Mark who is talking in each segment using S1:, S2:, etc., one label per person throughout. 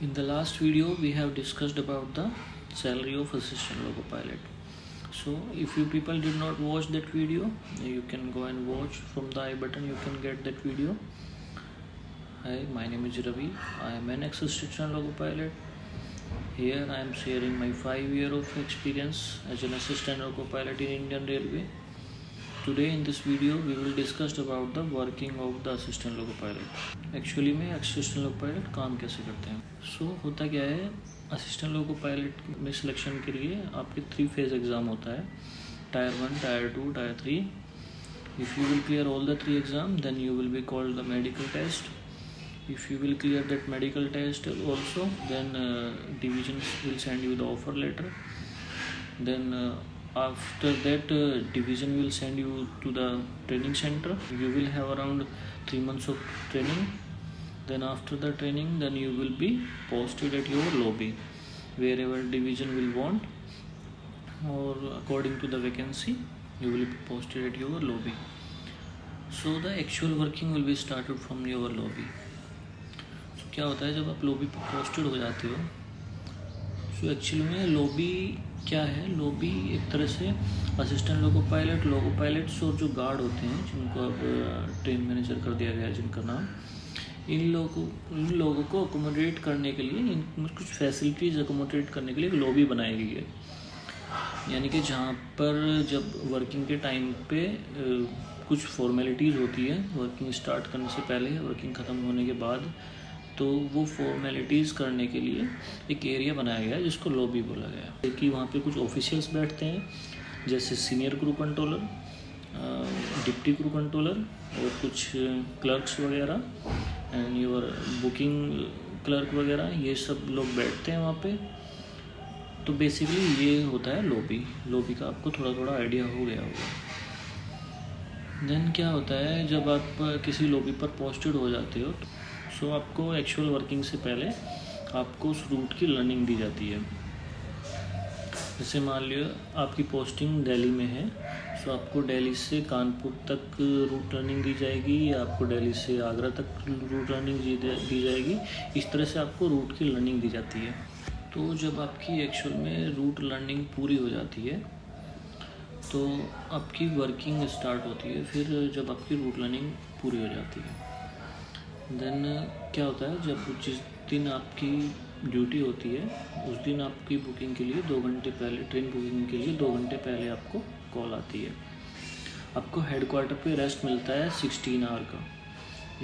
S1: In the last video, we have discussed about the salary of assistant loco pilot. So, if you people did not watch that video, you can go and watch from the I button. You can get that video. Hi, my name is Ravi. I am an ex-assistant loco pilot. Here, I am sharing my 5 year of experience as an assistant loco pilot in Indian Railway. Today in this video we will discuss about the working of the assistant loco pilot. Actually में assistant लोको pilot काम कैसे करते हैं. होता क्या है, असिस्टेंट लोको पायलट में सिलेक्शन के लिए आपके 3 फेज एग्ज़ाम होता है. Tier 1, tier 2, tier 3. If you will clear all the 3 exam then you will be called the medical test. If you will clear that medical test also, then division will send you the offer letter. Then after that division will send you to the training center. You will have around 3 months of training. Then after the training, then you will be posted at your lobby wherever division will want, or according to the vacancy you will be posted at your lobby. So the actual working will be started from your lobby. क्या होता है, जब आप lobby पर posted हो जाते हो, तो एक्चुअली में लॉबी क्या है. लॉबी एक तरह से असिस्टेंट लोको पायलट्स और जो गार्ड होते हैं जिनको अब ट्रेन मैनेजर कर दिया गया है जिनका नाम, इन लोगों को अकोमोडेट करने के लिए, इन कुछ फैसिलिटीज़ अकोमोडेट करने के लिए एक लॉबी बनाई गई है. यानी कि जहाँ पर जब वर्किंग के टाइम पे कुछ फॉर्मेलिटीज़ होती है वर्किंग स्टार्ट करने से पहले, वर्किंग ख़त्म होने के बाद, तो वो फॉर्मेलिटीज़ करने के लिए एक एरिया बनाया गया है जिसको लॉबी बोला गया है. कि वहाँ पे कुछ ऑफिशियल्स बैठते हैं, जैसे senior crew controller, deputy crew controller और कुछ क्लर्क्स वगैरह एंड योर बुकिंग क्लर्क वगैरह, ये सब लोग बैठते हैं वहाँ पे. तो बेसिकली ये होता है लॉबी का आपको थोड़ा आइडिया हो गया होगा. देन क्या होता है, जब आप किसी लॉबी पर पोस्टेड हो जाते हो, सो आपको एक्चुअल वर्किंग से पहले आपको उस रूट की लर्निंग दी जाती है. जैसे मान लियो आपकी पोस्टिंग दिल्ली में है, सो आपको दिल्ली से कानपुर तक रूट लर्निंग दी जाएगी, या आपको दिल्ली से आगरा तक रूट लर्निंग दी जाएगी. इस तरह से आपको रूट की लर्निंग दी जाती है. तो जब आपकी एक्चुअल में रूट लर्निंग पूरी हो जाती है तो आपकी वर्किंग स्टार्ट होती है. फिर जब आपकी रूट लर्निंग पूरी हो जाती है, देन क्या होता है, जब जिस दिन आपकी ड्यूटी होती है उस दिन आपकी बुकिंग के लिए 2 घंटे पहले, ट्रेन बुकिंग के लिए 2 घंटे पहले आपको कॉल आती है. आपको हेडक्वार्टर पे रेस्ट मिलता है 16 आवर का,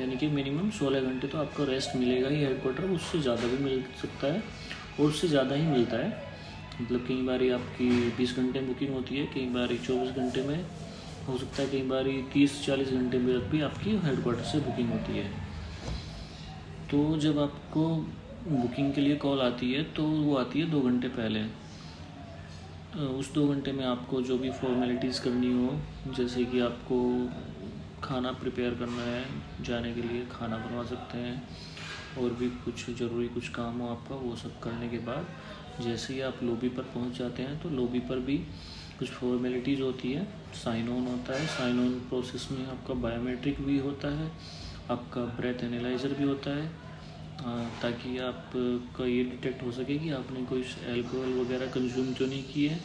S1: यानी कि मिनिमम 16 घंटे तो आपको रेस्ट मिलेगा ही हेडक्वार्टर. उससे ज़्यादा भी मिल सकता है और उससे ज़्यादा ही मिलता है. मतलब कई बार आपकी 20 घंटे बुकिंग होती है, कई बार 24 घंटे में हो सकता है, कई बार 30-40 घंटे में भी आपकी हेडक्वार्टर से बुकिंग होती है. तो जब आपको बुकिंग के लिए कॉल आती है तो वो आती है 2 घंटे पहले. उस 2 घंटे में आपको जो भी फॉर्मेलिटीज़ करनी हो, जैसे कि आपको खाना प्रिपेयर करना है, जाने के लिए खाना बनवा सकते हैं, और भी कुछ ज़रूरी कुछ काम हो आपका, वो सब करने के बाद जैसे ही आप लॉबी पर पहुंच जाते हैं तो लॉबी पर भी कुछ फॉर्मेलिटीज़ होती है. साइन ऑन होता है. साइन ऑन प्रोसेस में आपका बायोमेट्रिक भी होता है, आपका ब्रेथ एनालाइज़र भी होता है, ताकि आपका ये डिटेक्ट हो सके कि आपने कोई अल्कोहल वगैरह कंज्यूम तो नहीं की है.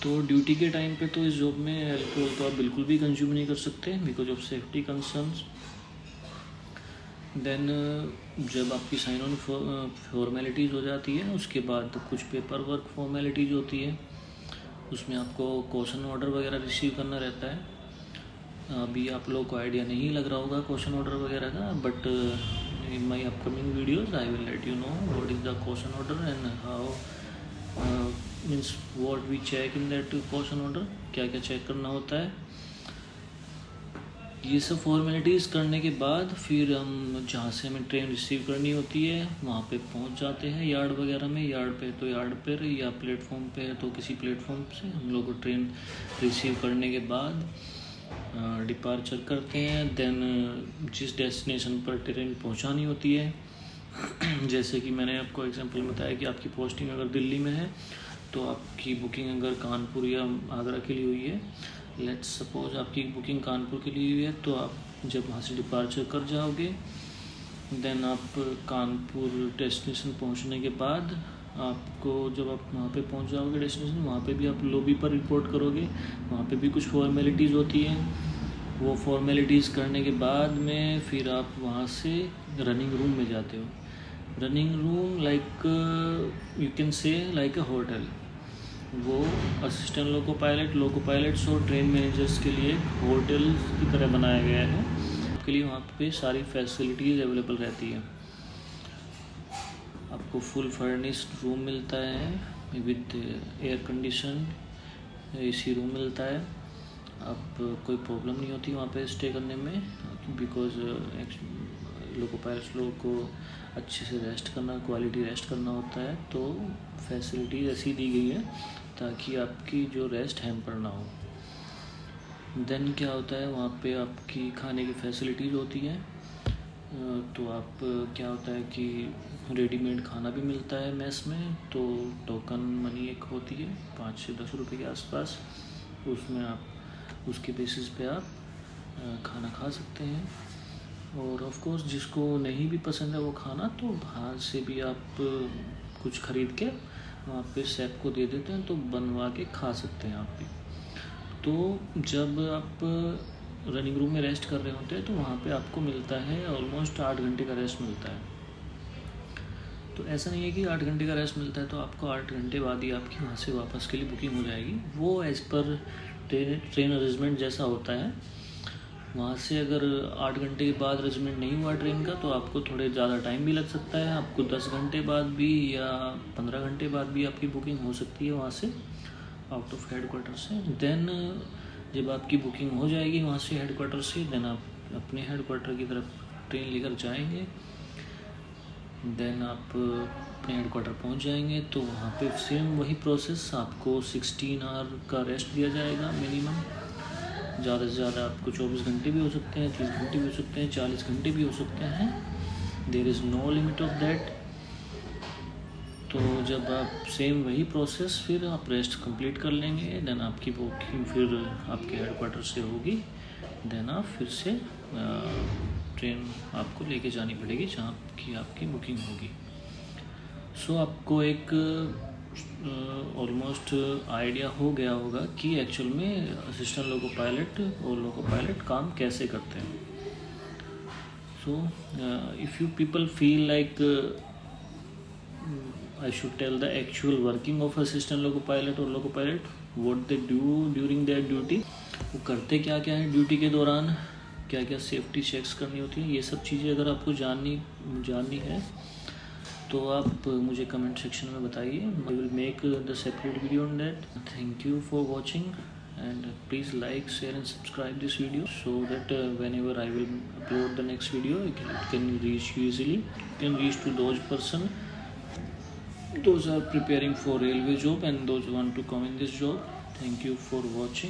S1: तो ड्यूटी के टाइम पे तो इस जॉब में अल्कोहल तो आप बिल्कुल भी कंज्यूम नहीं कर सकते because of safety concerns. Then जब आपकी साइन ऑन फॉर्मेलिटीज़ हो जाती है, उसके बाद कुछ पेपर वर्क फॉर्मेलिटीज़ होती है. उसमें आपको क्वेश्चन ऑर्डर वगैरह रिसीव करना रहता है. अभी आप लोगों को आइडिया नहीं लग रहा होगा क्वेश्चन ऑर्डर वगैरह का, but in my upcoming videos I will let you know what is the question order and how means what we check in that question order, क्या क्या चेक करना होता है. ये सब फॉर्मेलिटीज़ करने के बाद फिर हम जहाँ से हमें ट्रेन रिसीव करनी होती है वहाँ पे पहुँच जाते हैं यार्ड वगैरह में. यार्ड पे तो यार्ड पर, या प्लेटफॉर्म पे है तो किसी प्लेटफॉर्म से हम लोग को ट्रेन रिसीव करने के बाद डिपार्चर करते हैं. देन जिस डेस्टिनेशन पर ट्रेन पहुंचानी होती है, जैसे कि मैंने आपको एग्जांपल बताया कि आपकी पोस्टिंग अगर दिल्ली में है तो आपकी बुकिंग अगर कानपुर या आगरा के लिए हुई है, लेट्स सपोज आपकी बुकिंग कानपुर के लिए हुई है, तो आप जब वहाँ से डिपार्चर कर जाओगे देन आप कानपुर डेस्टिनेशन पहुंचने के बाद आपको जब आप वहाँ पे पहुंच जाओगे डेस्टिनेशन, वहाँ पे भी आप लॉबी पर रिपोर्ट करोगे। वहाँ पे भी कुछ फॉर्मेलिटीज़ होती हैं। वो फॉर्मेलिटीज़ करने के बाद में फिर आप वहाँ से रनिंग रूम में जाते हो। Running room like you can say like a hotel. वो असिस्टेंट लोको पायलट्स और ट्रेन मैनेजर्स के लिए एक होटल की तरह बनाया गया है। के लिए वहाँ पे सारी फैसिलिटीज़ अवेलेबल रहती है। आपको फुल फर्निश्ड रूम मिलता है with air condition, AC room मिलता है। आप कोई प्रॉब्लम नहीं होती वहाँ पे स्टे करने में, बिकॉज लोको पायलट्स लोगों को अच्छे से रेस्ट करना, क्वालिटी रेस्ट करना होता है। तो फैसिलिटीज़ ऐसी दी गई है ताकि आपकी जो रेस्ट हैम्पर ना हो। देन क्या होता है, वहाँ पे आपकी खाने की फैसिलिटीज़ होती हैं। तो आप क्या होता है कि रेडीमेड खाना भी मिलता है मेस में। तो टोकन मनी एक होती है 5 से 10 रुपये के आसपास, उसमें आप उसके बेसिस पे आप खाना खा सकते हैं। और ऑफ कोर्स जिसको नहीं भी पसंद है वो खाना, तो बाहर से भी आप कुछ ख़रीद के वहाँ पे शेफ को दे देते हैं, तो बनवा के खा सकते हैं आप भी। तो जब आप रनिंग रूम में रेस्ट कर रहे होते हैं तो वहाँ पे आपको मिलता है ऑलमोस्ट 8 घंटे का रेस्ट मिलता है। तो ऐसा नहीं है कि 8 घंटे का रेस्ट मिलता है तो आपको 8 घंटे बाद ही आपकी वहाँ से वापस के लिए बुकिंग हो जाएगी। वो एज़ पर ट्रेन अरेंजमेंट जैसा होता है। वहाँ से अगर 8 घंटे के बाद अरेंजमेंट नहीं हुआ ट्रेन का तो आपको थोड़े ज़्यादा टाइम भी लग सकता है। आपको 10 घंटे बाद भी या 15 घंटे बाद भी आपकी बुकिंग हो सकती है वहाँ से, आउट ऑफ हेडक्वार्टर से। देन जब आपकी बुकिंग हो जाएगी वहाँ से हेडक्वार्टर से, देन आप अपने हेडक्वार्टर की तरफ ट्रेन लेकर जाएंगे। देन आप अपने हेडक्वार्टर पहुँच जाएंगे तो वहाँ पे सेम वही प्रोसेस, आपको 16 आवर का रेस्ट दिया जाएगा मिनिमम। ज़्यादा से ज़्यादा आपको 24 घंटे भी हो सकते हैं, 30 घंटे भी हो सकते हैं, 40 घंटे भी हो सकते हैं। There is no limit of that. तो जब आप सेम वही प्रोसेस फिर आप रेस्ट कंप्लीट कर लेंगे, देन आपकी बुकिंग फिर आपके हेडक्वार्टर से होगी। देन आप फिर से ट्रेन आपको लेके जानी पड़ेगी जहाँ की आपकी बुकिंग होगी। सो आपको एक ऑलमोस्ट आइडिया हो गया होगा कि एक्चुअल में असिस्टेंट लोको पायलट और लोको पायलट काम कैसे करते हैं। So if you people feel like I should tell the actual working of assistant loco pilot और loco pilot, what they do during their duty, वो करते क्या क्या है ड्यूटी के दौरान, क्या क्या सेफ्टी चेक्स करनी होती है, ये सब चीज़ें अगर आपको जाननी है तो आप मुझे कमेंट सेक्शन में बताइए। I will make the separate video on that. Thank you for watching and please like, share and subscribe this video so that whenever I will upload the next video it can reach you easily. It can reach to those person those are preparing for railway job and those want to come in this job. Thank you for watching.